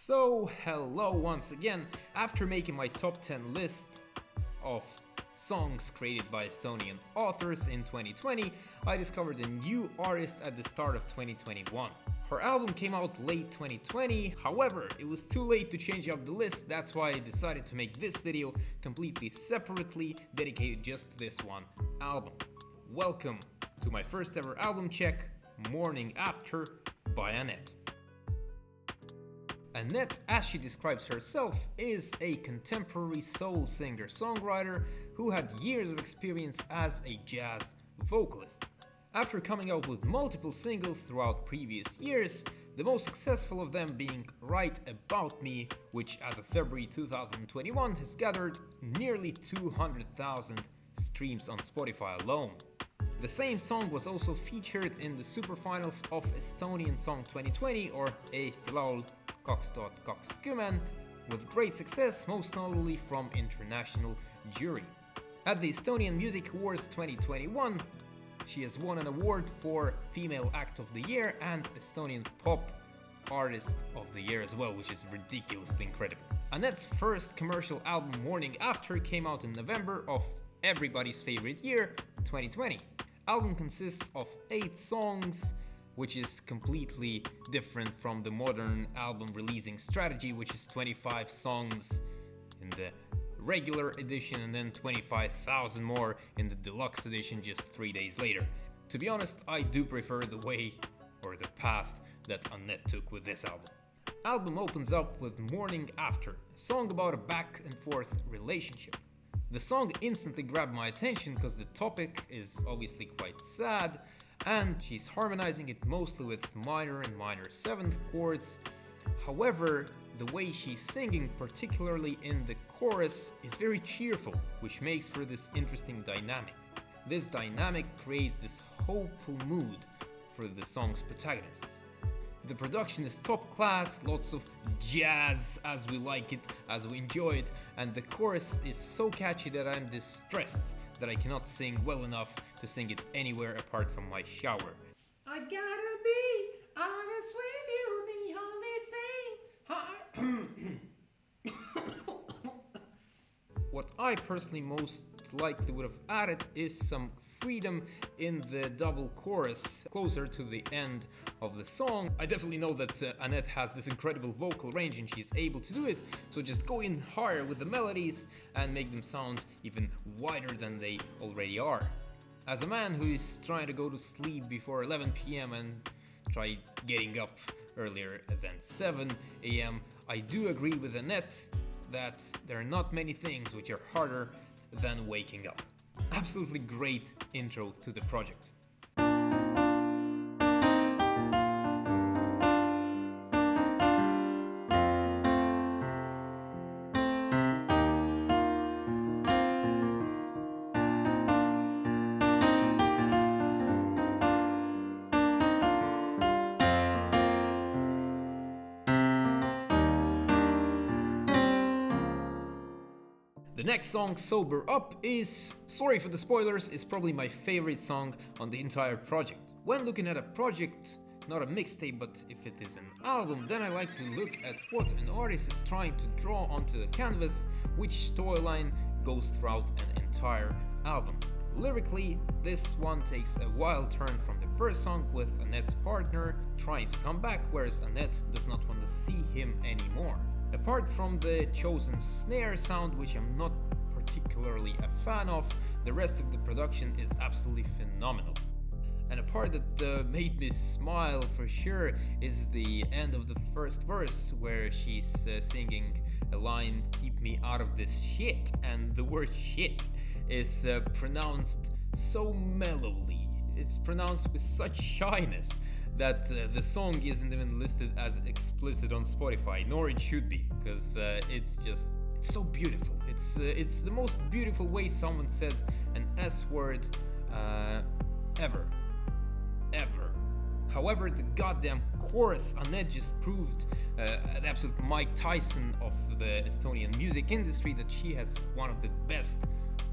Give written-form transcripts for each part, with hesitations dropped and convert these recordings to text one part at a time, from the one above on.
So hello once again. After making my top 10 list of songs created by Estonian authors in 2020, I discovered a new artist at the start of 2021. Her album came out late 2020, however, it was too late to change up the list, that's why I decided to make this video completely separately, dedicated just to this one album. Welcome to my first ever album check, Morning After by ANETT. ANETT, as she describes herself, is a contemporary soul singer-songwriter who had years of experience as a jazz vocalist. After coming out with multiple singles throughout previous years, the most successful of them being Right About Me, which as of February 2021 has gathered nearly 200,000 streams on Spotify alone. The same song was also featured in the superfinals of Estonian Song 2020 or Eesti Laul 2020 with great success, most notably from international jury. At the Estonian Music Awards 2021, she has won an award for Female Act of the Year and Estonian Pop Artist of the Year as well, which is ridiculously incredible. ANETT's first commercial album, Morning After, came out in November of everybody's favorite year, 2020. Album consists of 8 songs, which is completely different from the modern album releasing strategy, which is 25 songs in the regular edition and then 25,000 more in the deluxe edition just 3 days later. To be honest, I do prefer the way or the path that ANETT took with this album. Album opens up with Morning After, a song about a back and forth relationship. The song instantly grabbed my attention because the topic is obviously quite sad, and she's harmonizing it mostly with minor and minor 7th chords. However, the way she's singing, particularly in the chorus, is very cheerful, which makes for this interesting dynamic. This dynamic creates this hopeful mood for the song's protagonists. The production is top class, lots of jazz as we like it, as we enjoy it, and the chorus is so catchy that I'm distressed that I cannot sing well enough to sing it anywhere apart from my shower. I gotta be honest with you, the only thing. What I personally most likely would have added is some freedom in the double chorus closer to the end of the song. I definitely know that ANETT has this incredible vocal range and she's able to do it, so just go in higher with the melodies and make them sound even wider than they already are. As a man who is trying to go to sleep before 11 p.m. and try getting up earlier than 7 a.m., I do agree with ANETT that there are not many things which are harder than waking up. Absolutely great intro to the project. The next song, Sober Up, is, sorry for the spoilers, is probably my favorite song on the entire project. When looking at a project, not a mixtape, but if it is an album, then I like to look at what an artist is trying to draw onto the canvas, which storyline goes throughout an entire album. Lyrically, this one takes a wild turn from the first song with ANETT's partner trying to come back, whereas ANETT does not want to see him anymore. Apart from the chosen snare sound, which I'm not particularly a fan of, the rest of the production is absolutely phenomenal. And a part that made me smile for sure is the end of the first verse, where she's singing a line, "Keep me out of this shit," and the word shit is pronounced so mellowly. It's pronounced with such shyness that the song isn't even listed as explicit on Spotify, nor it should be, because it's so beautiful. It's the most beautiful way someone said an S word ever. However, the goddamn chorus, ANETT just proved an absolute Mike Tyson of the Estonian music industry that she has one of the best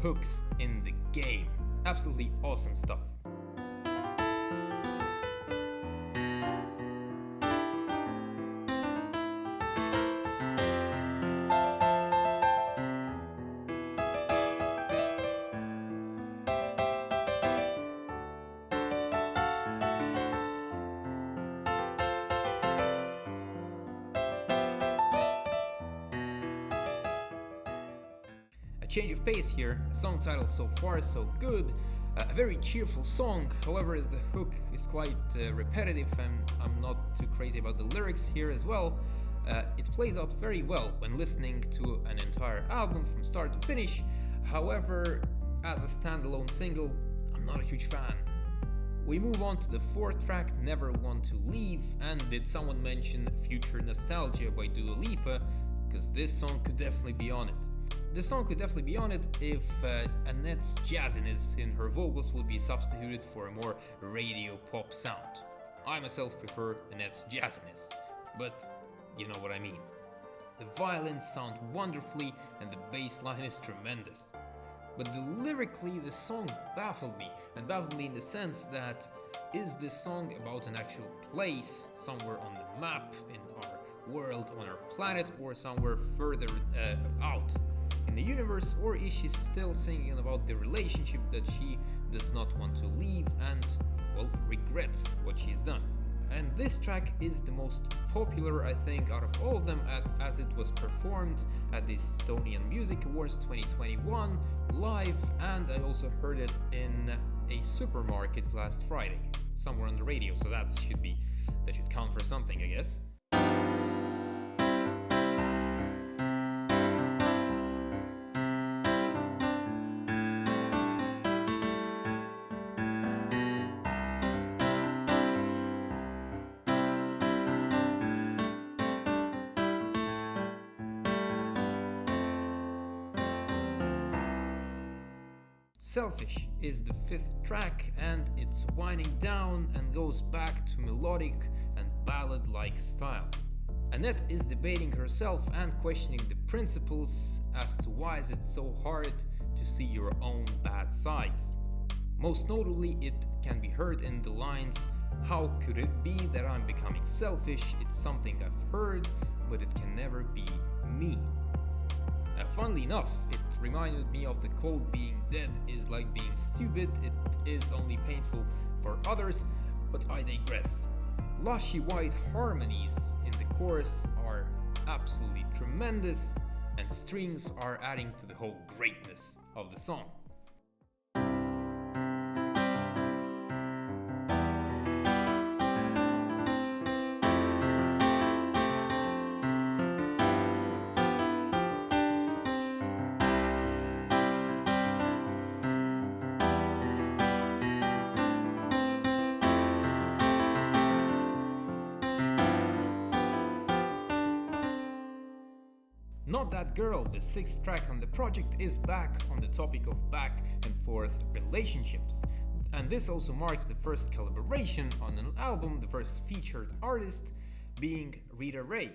hooks in the game. Absolutely awesome stuff. change of pace here, song title So Far So Good, a very cheerful song. However, the hook is quite repetitive and I'm not too crazy about the lyrics here as well. It plays out very well when listening to an entire album from start to finish. However, as a standalone single, I'm not a huge fan. We move on to the fourth track, Never Want to Leave, and did someone mention Future Nostalgia by Dua Lipa? Because this song could definitely be on it. This song could definitely be on it if ANETT's jazziness in her vocals would be substituted for a more radio pop sound. I myself prefer ANETT's jazziness, but you know what I mean. The violins sound wonderfully and the bass line is tremendous. But lyrically, the song baffled me, and baffled me in the sense that, is this song about an actual place, somewhere on the map, in our world, on our planet, or somewhere further out in the universe, or is she still singing about the relationship that she does not want to leave and, well, regrets what she's done? And this track is the most popular, I think, out of all of them, as it was performed at the Estonian Music Awards 2021 live, and I also heard it in a supermarket last Friday, somewhere on the radio, so that should count for something, I guess. Selfish is the fifth track, and it's winding down and goes back to melodic and ballad-like style. ANETT is debating herself and questioning the principles as to why is it so hard to see your own bad sides. Most notably, it can be heard in the lines, "How could it be that I'm becoming selfish? It's something I've heard, but it can never be me." Funnily enough, it reminded me of the quote, "Being dead is like being stupid, it is only painful for others," but I digress. Lushy white harmonies in the chorus are absolutely tremendous, and strings are adding to the whole greatness of the song. Not That Girl, the sixth track on the project, is back on the topic of back and forth relationships. And this also marks the first collaboration on an album, the first featured artist being Rita Ray.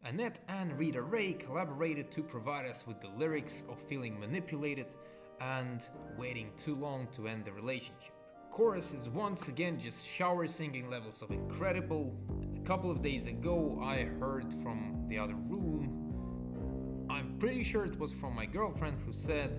ANETT and Rita Ray collaborated to provide us with the lyrics of feeling manipulated and waiting too long to end the relationship. Chorus is once again just shower singing levels of incredible. A couple of days ago I heard from the other room, I'm pretty sure it was from my girlfriend, who said,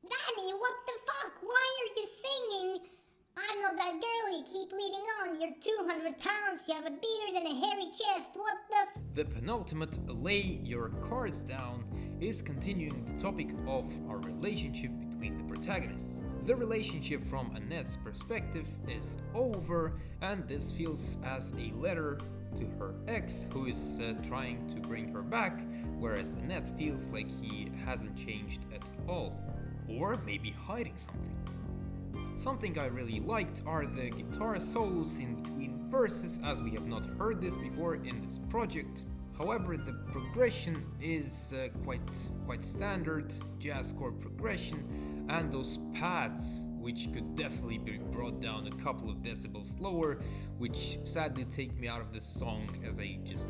"Danny, what the fuck? Why are you singing? I'm not that girl you keep leading on. You're 200 pounds, you have a beard and a hairy chest. What the The penultimate Lay Your Cards Down is continuing the topic of our relationship between the protagonists. The relationship from ANETT's perspective is over, and this feels as a letter to her ex, who is trying to bring her back, whereas ANETT feels like he hasn't changed at all, or maybe hiding something. Something I really liked are the guitar solos in between verses, as we have not heard this before in this project. However, the progression is quite standard jazz chord progression, and those pads, which could definitely be brought down a couple of decibels lower, which sadly take me out of this song, as I just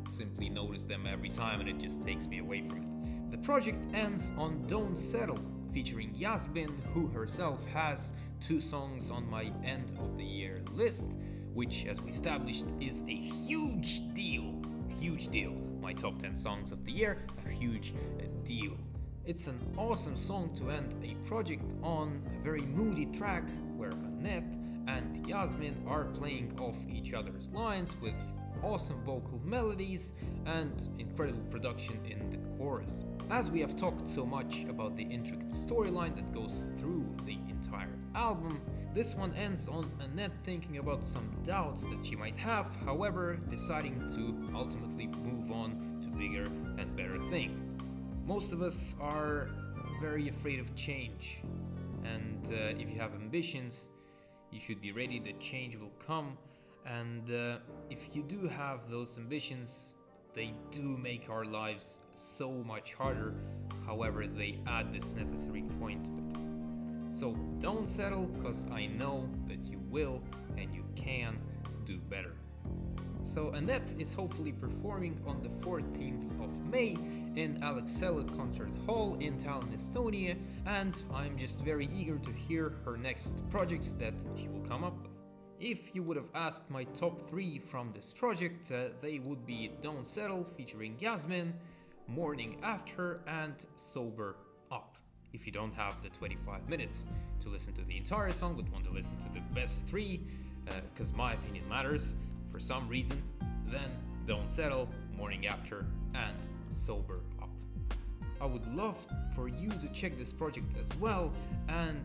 simply notice them every time and it just takes me away from it. The project ends on Don't Settle, featuring Yasmin, who herself has 2 songs on my end of the year list, which, as we established, is a huge deal. Huge deal. My top 10 songs of the year, a huge deal. It's an awesome song to end a project on, a very moody track where ANETT and Yasmin are playing off each other's lines with awesome vocal melodies and incredible production in the chorus. As we have talked so much about the intricate storyline that goes through the entire album, this one ends on ANETT thinking about some doubts that she might have, however, deciding to ultimately move on to bigger and better things. Most of us are very afraid of change, and if you have ambitions, you should be ready that change will come, and if you do have those ambitions, they do make our lives so much harder, however, they add this necessary point to it. So don't settle, cause I know that you will and you can do better. So ANETT is hopefully performing on the 14th of May in Alexella Concert Hall in Tallinn, Estonia, and I'm just very eager to hear her next projects that she will come up with. If you would have asked my top 3 from this project, they would be Don't Settle featuring Yasmin, Morning After, and Sober Up. If you don't have the 25 minutes to listen to the entire song but want to listen to the best 3, because my opinion matters for some reason, then Don't Settle, Morning After, and Sober Up. I would love for you to check this project as well and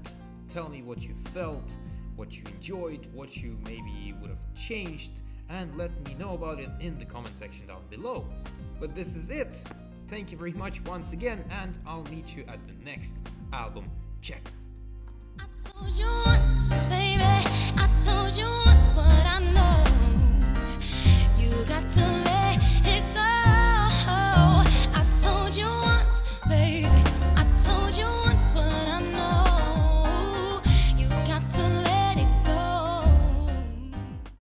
tell me what you felt, what you enjoyed, what you maybe would have changed, and let me know about it in the comment section down below. But this is it. Thank you very much once again, and I'll meet you at the next album check. I told you once, baby, I told you once, but I know you got to